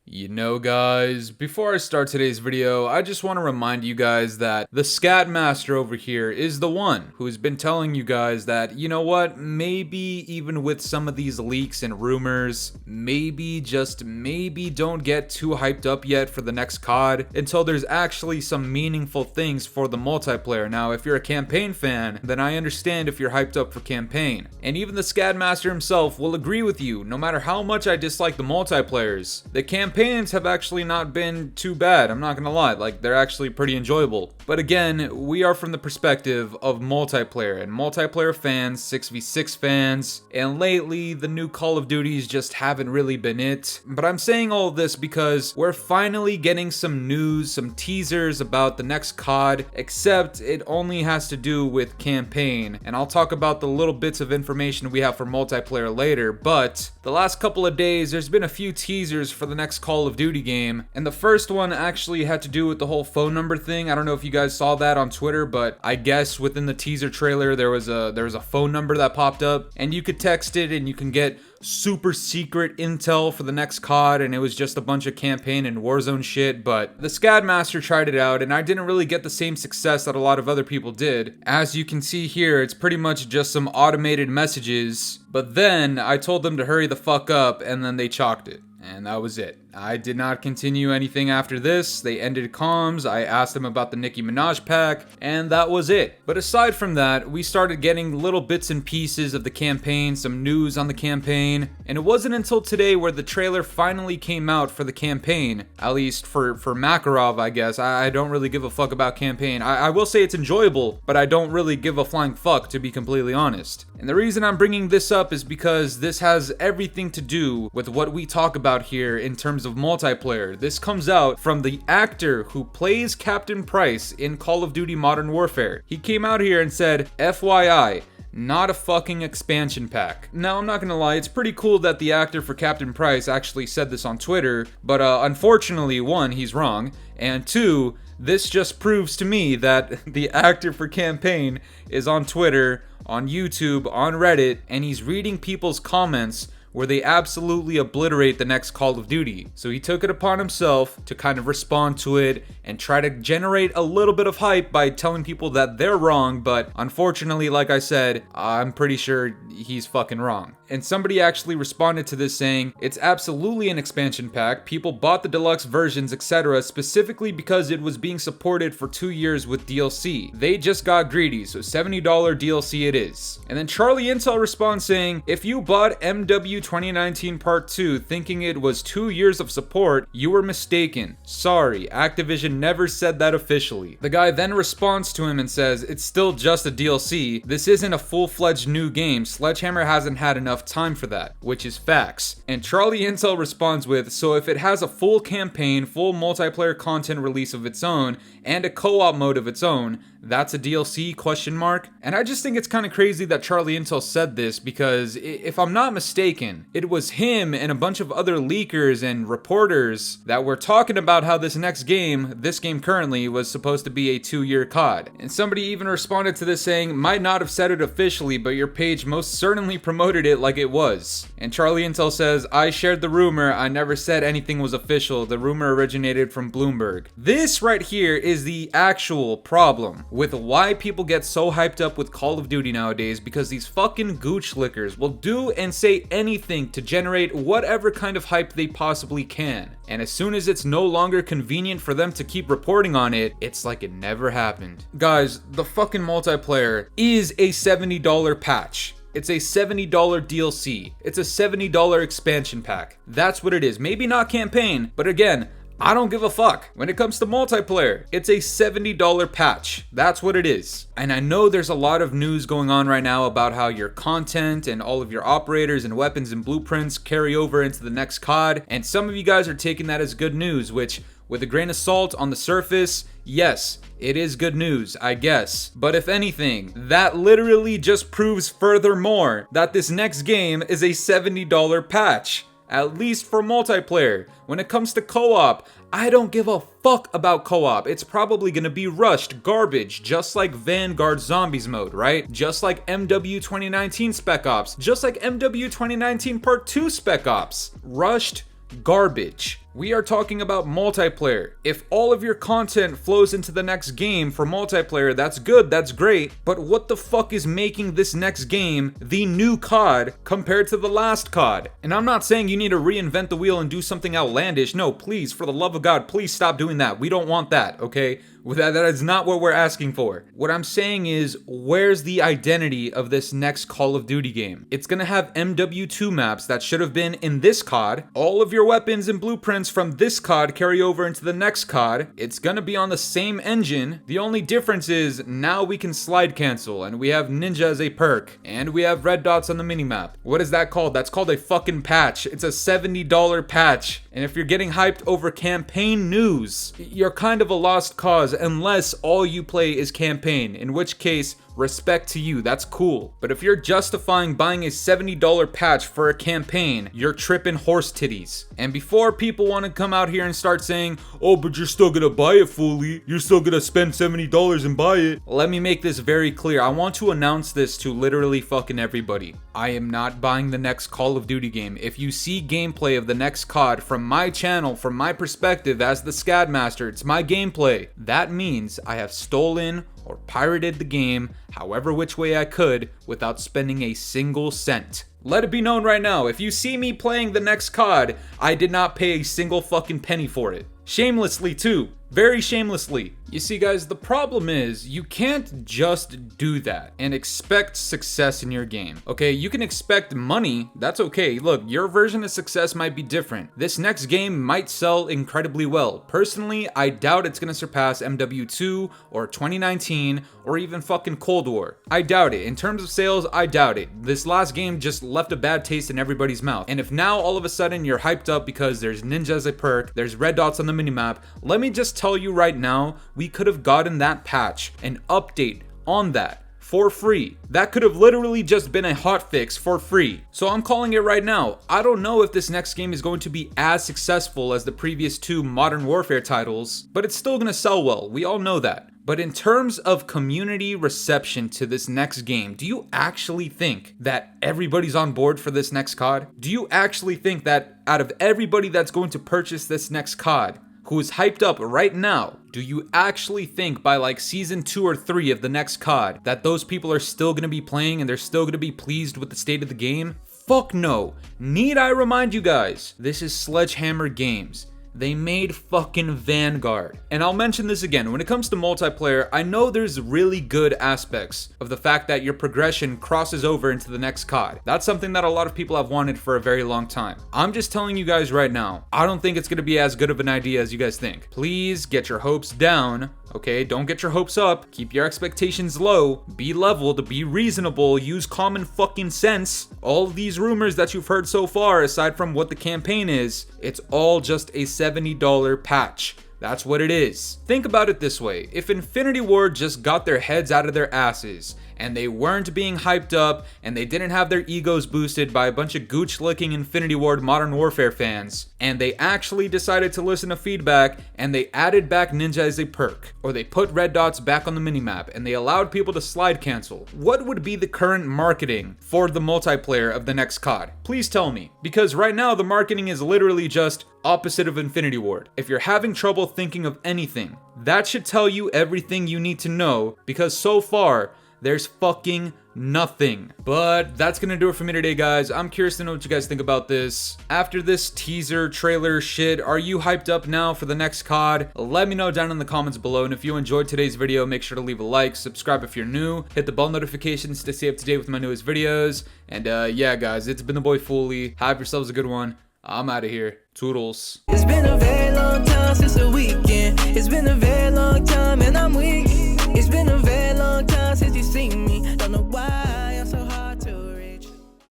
You know guys, before I start today's video, I just want to remind you guys that the Scat Master over here is the one who's been telling you guys that, you know what, maybe even with some of these leaks and rumors, maybe, just maybe don't get too hyped up yet for the next COD until there's actually some meaningful things for the multiplayer. Now, if you're a campaign fan, then I understand if you're hyped up for campaign. And even the Scat Master himself will agree with you, no matter how much I dislike the multiplayers. The campaigns have actually not been too bad, I'm not gonna lie, like they're actually pretty enjoyable. But again, we are from the perspective of multiplayer and multiplayer fans, 6v6 fans, and lately the new Call of Duties just haven't really been it. But I'm saying all of this because we're finally getting some news, some teasers about the next COD, except it only has to do with campaign, and I'll talk about the little bits of information we have for multiplayer later. But the last couple of days there's been a few teasers for the next Call of Duty game, and the first one actually had to do with the whole phone number thing. I don't know if you guys saw that on Twitter, but I guess within the teaser trailer there was a phone number that popped up, and you could text it and you can get super secret intel for the next COD, and it was just a bunch of campaign and Warzone shit. But the Scad Master tried it out, and I didn't really get the same success that a lot of other people did. As you can see here, it's pretty much just some automated messages, but then I told them to hurry the fuck up, and then they chalked it. And that was it. I did not continue anything after this. They ended comms, I asked them about the Nicki Minaj pack, and that was it. But aside from that, we started getting little bits and pieces of the campaign, some news on the campaign, and it wasn't until today where the trailer finally came out for the campaign, at least for MAKAROV, I guess. I don't really give a fuck about campaign. I will say it's enjoyable, but I don't really give a flying fuck, to be completely honest. And the reason I'm bringing this up is because this has everything to do with what we talk about here in terms of multiplayer. This comes out from the actor who plays Captain Price in Call of Duty Modern Warfare. He came out here and said, FYI, not a fucking expansion pack. Now, I'm not gonna lie, it's pretty cool that the actor for Captain Price actually said this on Twitter, but unfortunately, one, he's wrong, and two, this just proves to me that the actor for campaign is on Twitter, on YouTube, on Reddit, and he's reading people's comments where they absolutely obliterate the next Call of Duty. So he took it upon himself to kind of respond to it and try to generate a little bit of hype by telling people that they're wrong, but unfortunately, like I said, I'm pretty sure he's fucking wrong. And somebody actually responded to this saying, it's absolutely an expansion pack, people bought the deluxe versions, etc. specifically because it was being supported for 2 years with DLC. They just got greedy, so $70 DLC it is. And then Charlie Intel responds saying, if you bought MW 2019 Part 2 thinking it was 2 years of support, you were mistaken. Sorry, Activision never said that officially. The guy then responds to him and says, it's still just a DLC. This isn't a full-fledged new game. Sledgehammer hasn't had enough time for that, which is facts. And Charlie Intel responds with, so if it has a full campaign, full multiplayer content release of its own, and a co-op mode of its own, that's a DLC, question mark? And I just think it's kind of crazy that Charlie Intel said this, because if I'm not mistaken, it was him and a bunch of other leakers and reporters that were talking about how this next game, this game currently, was supposed to be a 2-year COD. And somebody even responded to this saying, might not have said it officially, but your page most certainly promoted it like it was. And Charlie Intel says, I shared the rumor, I never said anything was official, the rumor originated from Bloomberg. This right here is the actual problem with why people get so hyped up with Call of Duty nowadays, because these fucking gooch lickers will do and say anything to generate whatever kind of hype they possibly can. And as soon as it's no longer convenient for them to keep reporting on it, it's like it never happened. Guys, the fucking multiplayer is a $70 patch. It's a $70 DLC. It's a $70 expansion pack. That's what it is. Maybe not campaign, but again, I don't give a fuck. When it comes to multiplayer, it's a $70 patch. That's what it is. And I know there's a lot of news going on right now about how your content and all of your operators and weapons and blueprints carry over into the next COD, and some of you guys are taking that as good news, which, with a grain of salt on the surface, yes, it is good news, I guess. But if anything, that literally just proves furthermore that this next game is a $70 patch. At least for multiplayer. When it comes to co-op, I don't give a fuck about co-op. It's probably gonna be rushed garbage, just like Vanguard Zombies mode, right? Just like MW 2019 Spec Ops, just like MW 2019 Part 2 Spec Ops. Rushed garbage. We are talking about multiplayer. If all of your content flows into the next game for multiplayer, that's good, that's great, but what the fuck is making this next game the new COD compared to the last COD? And I'm not saying you need to reinvent the wheel and do something outlandish. No, please, for the love of God, please stop doing that. We don't want that, okay? That is not what we're asking for. What I'm saying is, where's the identity of this next Call of Duty game? It's gonna have MW3 maps that should have been in this COD. All of your weapons and blueprints from this COD carry over into the next COD. It's gonna be on the same engine. The only difference is now we can slide cancel, and we have ninja as a perk, and we have red dots on the minimap. What is that called? That's called a fucking patch. It's a $70 patch. And if you're getting hyped over campaign news, you're kind of a lost cause unless all you play is campaign, in which case, respect to you, that's cool. But if you're justifying buying a $70 patch for a campaign, you're tripping horse titties. And before people want to come out here and start saying, oh, but you're still gonna buy it, Fooly, you're still gonna spend $70 and buy it. Let me make this very clear. I want to announce this to literally fucking everybody. I am not buying the next Call of Duty game. If you see gameplay of the next COD from my channel, from my perspective as the SCAD master, it's my gameplay. That means I have stolen or pirated the game however which way I could without spending a single cent. Let it be known right now, if you see me playing the next COD, I did not pay a single fucking penny for it. Shamelessly too. Very shamelessly. You see guys, the problem is you can't just do that and expect success in your game. Okay, you can expect money, that's okay. Look, your version of success might be different. This next game might sell incredibly well. Personally, I doubt it's gonna surpass MW2 or 2019 or even fucking Cold War. I doubt it. In terms of sales, I doubt it. This last game just left a bad taste in everybody's mouth. And if now all of a sudden you're hyped up because there's ninja as a perk, there's red dots on the minimap, let me just tell you right now, we could have gotten that patch, an update on that for free. That could have literally just been a hotfix for free. So I'm calling it right now. I don't know if this next game is going to be as successful as the previous two Modern Warfare titles, but it's still gonna sell well. We all know that. But in terms of community reception to this next game, do you actually think that everybody's on board for this next COD? Do you actually think that out of everybody that's going to purchase this next COD, who is hyped up right now, do you actually think by like season 2 or 3 of the next COD that those people are still gonna be playing and they're still gonna be pleased with the state of the game? Fuck no. Need I remind you guys, this is Sledgehammer Games. They made fucking Vanguard. And I'll mention this again, when it comes to multiplayer, I know there's really good aspects of the fact that your progression crosses over into the next COD. That's something that a lot of people have wanted for a very long time. I'm just telling you guys right now, I don't think it's gonna be as good of an idea as you guys think. Please get your hopes down, okay? Don't get your hopes up. Keep your expectations low. Be leveled, be reasonable, use common fucking sense. All of these rumors that you've heard so far, aside from what the campaign is, it's all just a $70 patch. That's what it is. Think about it this way. If Infinity Ward just got their heads out of their asses and they weren't being hyped up and they didn't have their egos boosted by a bunch of gooch-licking Infinity Ward Modern Warfare fans, and they actually decided to listen to feedback and they added back ninja as a perk, or they put red dots back on the minimap and they allowed people to slide cancel, what would be the current marketing for the multiplayer of the next COD? Please tell me. Because right now the marketing is literally just opposite of Infinity Ward. If you're having trouble thinking of anything, that should tell you everything you need to know, because so far, there's fucking nothing. But that's gonna do it for me today, guys. I'm curious to know what you guys think about this. After this teaser trailer shit, are you hyped up now for the next COD? Let me know down in the comments below. And if you enjoyed today's video, make sure to leave a like, subscribe if you're new, hit the bell notifications to stay up to date with my newest videos. And yeah, guys, it's been the boy Fooly. Have yourselves a good one. I'm out of here. Toodles. It's been a very long time since the weekend. It's been a very long time.